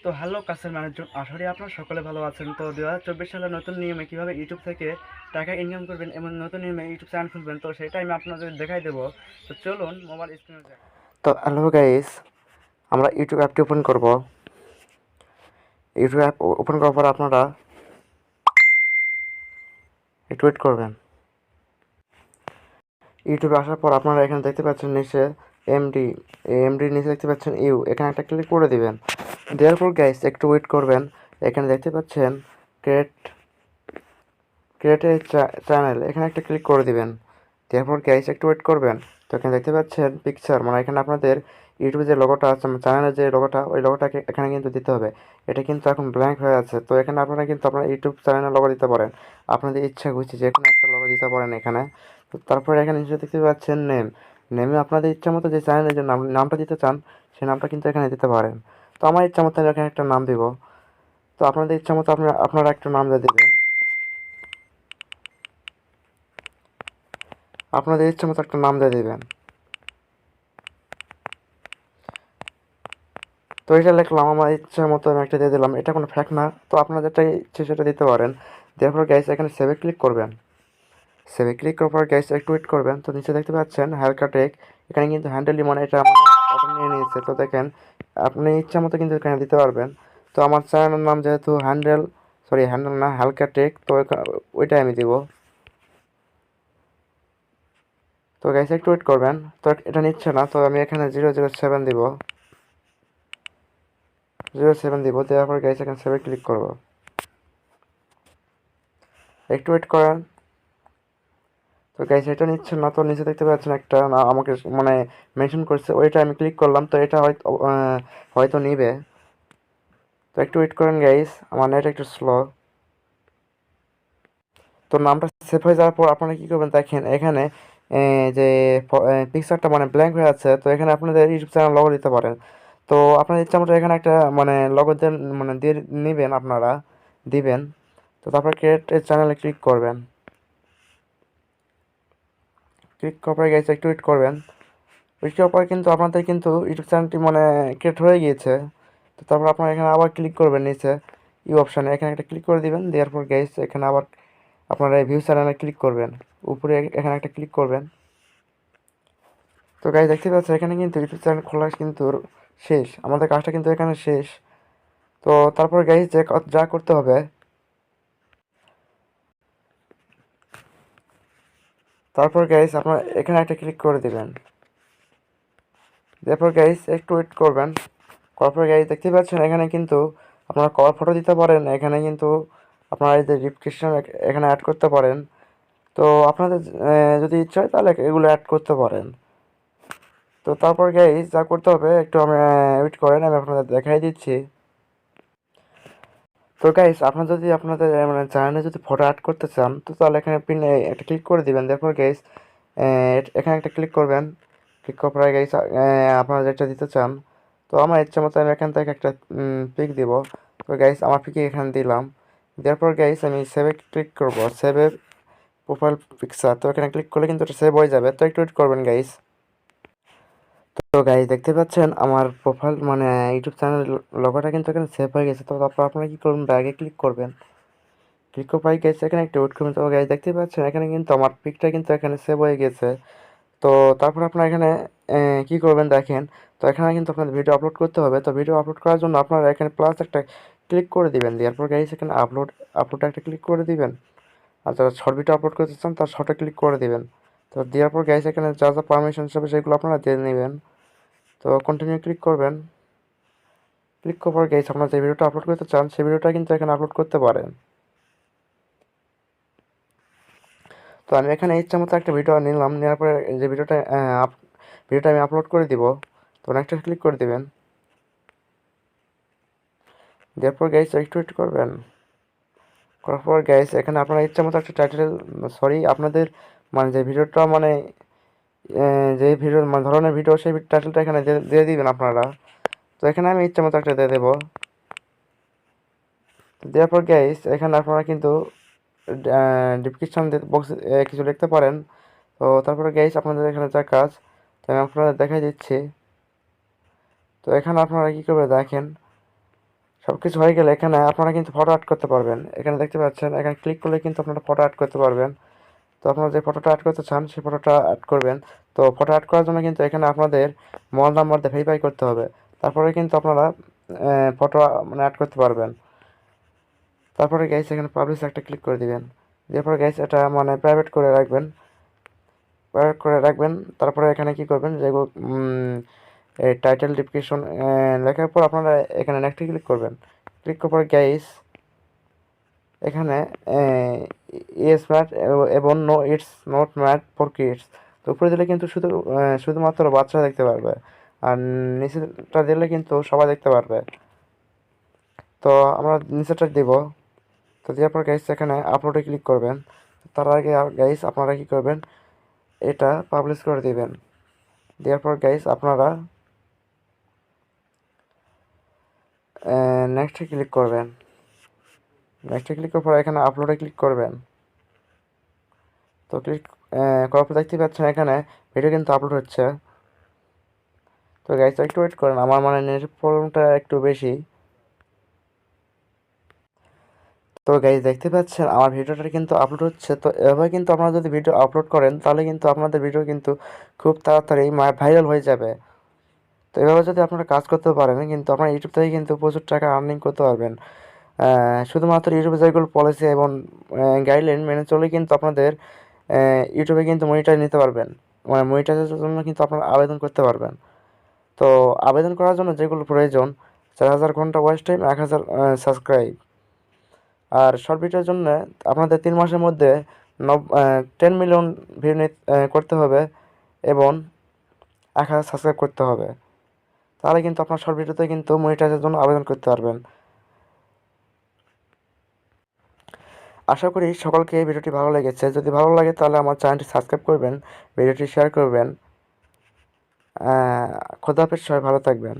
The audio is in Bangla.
তো হ্যালো কাছের মানুষজন, আশা করি আপনারা সকলে ভালো আছেন। তো 2024 সালের নতুন নিয়মে কিভাবে ইউটিউব থেকে টাকা ইনকাম করবেন এবং নতুন নিয়মে ইউটিউব চ্যানেল খুলবেন, তো সেটা আমি আপনাদের দেখাই দেবো। তো চলুন মোবাইল স্ক্রিনে যাই। তো হ্যালো গাইস, আমরা ইউটিউব অ্যাপটি ওপেন করব। ইউটিউব অ্যাপ ওপেন করার পর আপনারা একটু ওয়েট করবেন। ইউটিউবে আসার পর আপনারা এখানে দেখতে পাচ্ছেন নিচে এমডি, এমডির নিচে দেখতে পাচ্ছেন এখানে একটা ক্লিক করে দিবেন। দেওয়ার পর গাইস একটু ওয়েট করবেন। এখানে দেখতে পাচ্ছেন ক্রিয়েট ক্রিয়েট এ চ্যানেল, এখানে একটা ক্লিক করে দিবেন। তারপর গাইস একটু ওয়েট করবেন। তো এখানে দেখতে পাচ্ছেন পিকচার, মানে এখানে আপনাদের ইউটিউবে যে লোগোটা আছে, চ্যানেলের যে লোগোটা, ওই লোগোটাকে এখানে কিন্তু দিতে হবে। এটা কিন্তু এখন ব্ল্যাঙ্ক হয়ে আছে, তো এখানে আপনারা কিন্তু আপনার ইউটিউব চ্যানেলের লোগো দিতে পারেন। আপনাদের ইচ্ছা খুশি যে কোনো একটা লোগো দিতে পারেন এখানে। তো তারপরে এখানে নিচে দেখতে পাচ্ছেন নেমে আপনাদের ইচ্ছা মতো যে চ্যানেলের যে নামটা দিতে চান, সেই নামটা কিন্তু এখানে দিতে পারেন। তো আমার ইচ্ছা মতো এখানে একটা নাম দিব। তো আপনাদের ইচ্ছা মতো আপনারা একটা নাম দিয়ে দেবেন। আপনাদের ইচ্ছে মতো একটা নাম দিয়ে দেবেন। তো এটা লিখলাম, আমার ইচ্ছা মতো আমি একটা দিয়ে দিলাম। এটা কোনো ফ্যাক্ট না, তো আপনার যেটা ইচ্ছে সেটা দিতে পারেন। তারপর গ্যাস এখানে সেভে ক্লিক করবেন। সেভে ক্লিক করার পর গ্যাস একটু ওয়েট করবেন। তো নিচে দেখতে পাচ্ছেন হালকা টেক, এখানে কিন্তু হ্যান্ডেলি, মানে এটা আমার অটো নিয়ে নিয়েছে। তো দেখেন আপনি ইচ্ছা মতো কিন্তু এখানে দিতে পারবেন। তো আমার চ্যানেলের নাম যেহেতু হ্যান্ডেল না, হালকা টেক, তো ওইটাই আমি দিব। তো গ্যাস একটু ওয়েট করবেন। তো এটা নিচ্ছে না, তো আমি এখানে 007 দিব। 07 দিব, দেওয়ার পর গাইস এখানে সেভে ক্লিক করব। একটু ওয়েট করেন। তো গাইস এটা নিচ্ছে না, তো নিচে দেখতে পাচ্ছেন একটা না আমাকে মানে মেনশন করছে, ওইটা আমি ক্লিক করলাম। তো এটা হয়তো নিবে। তো একটু ওয়েট করেন গাইস, আমার নেট একটু স্লো। তো নামটা সেভ হয়ে যাওয়ার পর আপনারা কি করবেন দেখেন, এখানে যে পিকচারটা মানে ব্ল্যাঙ্ক হয়ে আছে, তো এখানে আপনাদের ইউটিউব চ্যানেল লগো দিতে পারেন। তো আপনাদের ইচ্ছা মতো এখানে একটা মানে লগো দেন, মানে দিয়ে নেবেন, আপনারা দিবেন। তো তারপর ক্রিয়েট চ্যানেলে ক্লিক করবেন। ক্লিক করার পরে গেছে একটু ওয়েট করবেন। ওয়েট করার পরে কিন্তু আপনাদের কিন্তু ইউটিউব চ্যানেলটি মানে ক্রিয়েট হয়ে গিয়েছে। তো তারপর আপনারা এখানে আবার ক্লিক করবেন নিচে অপশানে, এখানে একটা ক্লিক করে দিবেন। দেওয়ার পর গাইস এখানে আবার আপনারা ভিউ চ্যানেলে ক্লিক করবেন। উপরে এখানে একটা ক্লিক করবেন। তো গাইস দেখতে পাচ্ছেন এখানে কিন্তু ইউটিউব চ্যানেল খোলা কিন্তু শেষ, আমাদের কাজটা কিন্তু এখানে শেষ। তো তারপর গাইস যা করতে হবে, তারপর গাইস আপনারা এখানে একটা ক্লিক করে দিবেন। তারপর গাইস একটু ওয়েট করবেন। করার গাইস দেখতে পাচ্ছেন এখানে কিন্তু আপনারা কভার ফটো দিতে পারেন। এখানে কিন্তু আপনারা এই যে ডিসক্রিপশন এখানে অ্যাড করতে পারেন। তো আপনাদের যদি ইচ্ছা হয় তাহলে এগুলো অ্যাড করতে পারেন। তো তারপর গাইস যা করতে হবে একটু আমি ওয়েট করেন, আমি আপনাদের দেখাই দিচ্ছি। তো গাইস আপনারা যদি আপনাদের মানে চ্যানেলে যদি ফটো অ্যাড করতে চান, তো তাহলে এখানে পিন একটা ক্লিক করে দিবেন। তারপর গাইস এখানে একটা ক্লিক করবেন। ক্লিক করার পরে গাইস আপনারা যেটা দিতে চান, তো আমার ইচ্ছা মতো আমি এখান থেকে একটা পিক দিব। তো গাইস আমার পিকে এখানে দিলাম। দেওয়ার পর গাইস আমি সেভে ক্লিক করব, সেভে প্রোফাইল পিকচার। তো এখানে ক্লিক করলে কিন্তু এটা সেভ হয়ে যাবে। তো একটু ওয়েট করবেন গাইস। তো গাইস দেখতে পাচ্ছেন আমার প্রোফাইল মানে ইউটিউব চ্যানেল লোগোটা কিন্তু এখানে সেভ হয়ে গেছে। তো তারপর আপনারা কি করবেন, ব্যাগে ক্লিক করবেন। ক্লিক করার পরে গাইস এখানে একটু ওয়েট করবেন। তো গাইস দেখতে পাচ্ছেন এখানে কিন্তু আমার পিকটা কিন্তু এখানে সেভ হয়ে গেছে। তো তারপর আপনারা এখানে কি করবেন দেখেন। তো এখানে কিন্তু আপনাদের ভিডিও আপলোড করতে হবে। তো ভিডিও আপলোড করার জন্য আপনারা এখানে প্লাস একটা ক্লিক করে দিবেন। দেওয়ার পর গাইস এখানে আপলোড একটা ক্লিক করে দিবেন। আর যারা শর্ট ভিডিও আপলোড করতে চান তার শর্টে ক্লিক করে দিবেন। তো দেওয়ার পর গাইস এখানে যা যা পারমিশন হিসেবে সেগুলো আপনারা দিয়ে নেবেন। তো কন্টিনিউ ক্লিক করবেন। ক্লিক করার পর গাইস আপনারা যে ভিডিওটা আপলোড করতে চান সেই ভিডিওটা কিন্তু এখানে আপলোড করতে পারেন। তো আমি এখানে ইচ্ছা মতো একটা ভিডিও নিলাম, নেওয়ার পরে যে ভিডিওটা আমি আপলোড করে দিব। তো নেক্সটে ক্লিক করে দিবেন। দেওয়ার পর গাইস একটু ওয়েট করবেন। করার পর গাইস এখানে আপনারা ইচ্ছা মতো একটা টাইটেল, আপনাদের মানে যে ভিডিওটা মানে যে ভিডিও মানে ধরনের ভিডিও সেই টাইটেলটা এখানে দিয়ে দিবেন আপনারা। তো এখানে আমি ইচ্ছা মতো একটা দিয়ে দেবো। দেওয়ার পর গাইস এখানে আপনারা কিন্তু ডিসক্রিপশন বক্সে কিছু লিখতে পারেন। তো তারপরে গাইস আপনাদের এখানে যা কাজ, তো আমি আপনাদের দেখাই দিচ্ছি। তো এখানে আপনারা কী করবে দেখেন, সব কিছু হয়ে গেলে এখানে আপনারা কিন্তু ফটো অ্যাড করতে পারবেন। এখানে দেখতে পাচ্ছেন, এখানে ক্লিক করলে কিন্তু আপনারা ফটো অ্যাড করতে পারবেন। তো আপনারা যে ফটোটা অ্যাড করতে চান সেই ফটোটা অ্যাড করবেন। তো ফটো অ্যাড করার জন্য কিন্তু এখানে আপনাদের মোবাইল নাম্বার দিয়ে ভেরিফাই করতে হবে, তারপরে কিন্তু আপনারা ফটো মানে অ্যাড করতে পারবেন। তারপরে গাইস এখানে পাবলিশ একটা ক্লিক করে দিবেন। এরপরে গাইস এটা মানে প্রাইভেট করে রাখবেন, তারপরে এখানে কি করবেন, যেগুলো এই টাইটেল ডিসক্রিপশন লেখার পর আপনারা এখানে নেক্সটে ক্লিক করবেন। ক্লিক করার পর গাইস এখানে ইয়েস ম্যাট এবং no it's not mat for kids, তো উপরে দিলে কিন্তু শুধুমাত্র বাচ্চারা দেখতে পারবে, আর নিচেটা দিলে কিন্তু সবাই দেখতে পারবে। তো আমরা নিচেটা দিব। তো দেওয়ার পর গাইস এখানে আপলোডে ক্লিক করবেন। তার আগে গাইস আপনারা কি করবেন, এটা পাবলিশ করে দিবেন। দেওয়ার পর গাইস আপনারা নেক্সটে ক্লিক করবেন। নেক্সটে ক্লিক করার পর এখানে আপলোডে ক্লিক করবেন। তো ক্লিক করার পর দেখতে পাচ্ছেন এখানে ভিডিও কিন্তু আপলোড হচ্ছে। তো গাইস একটু ওয়েট করেন, আমার মানে নেট প্রবলেমটা একটু বেশি। তো গাইস দেখতে পাচ্ছেন আমার ভিডিওটা কিন্তু আপলোড হচ্ছে। তো এভাবে কিন্তু আপনারা যদি ভিডিও আপলোড করেন তাহলে কিন্তু আপনাদের ভিডিও কিন্তু খুব তাড়াতাড়ি ভাইরাল হয়ে যাবে। তো এভাবে যদি আপনারা কাজ করতে পারেন কিন্তু আপনারা ইউটিউব থেকে কিন্তু প্রচুর টাকা আর্নিং করতে পারবেন। শুধুমাত্র ইউটিউবে যেগুলো পলিসি এবং গাইডলাইন মেনে চলে কিন্তু আপনাদের ইউটিউবে কিন্তু মনিটাইজ নিতে পারবেন, মানে মনিটাইজের জন্য কিন্তু আপনারা আবেদন করতে পারবেন। তো আবেদন করার জন্য যেগুলো প্রয়োজন, 4000 ঘন্টা ওয়াচ টাইম, 1000 সাবস্ক্রাইব, আর শর্ট ভিডিওর জন্য আপনাদের 3 মাসের মধ্যে 10 মিলিয়ন ভিউ করতে হবে এবং 1000 সাবস্ক্রাইব করতে হবে। তাহলে কিন্তু আপনার শর্ট ভিডিওতে কিন্তু মনিটাইজের জন্য আবেদন করতে পারবেন। আশা করি সকলকে এই ভিডিওটি ভালো লেগেছে। যদি ভালো লাগে তাহলে আমার চ্যানেলটি সাবস্ক্রাইব করবেন, ভিডিওটি শেয়ার করবেন। খোদা হাফেজ, সবাই ভালো থাকবেন।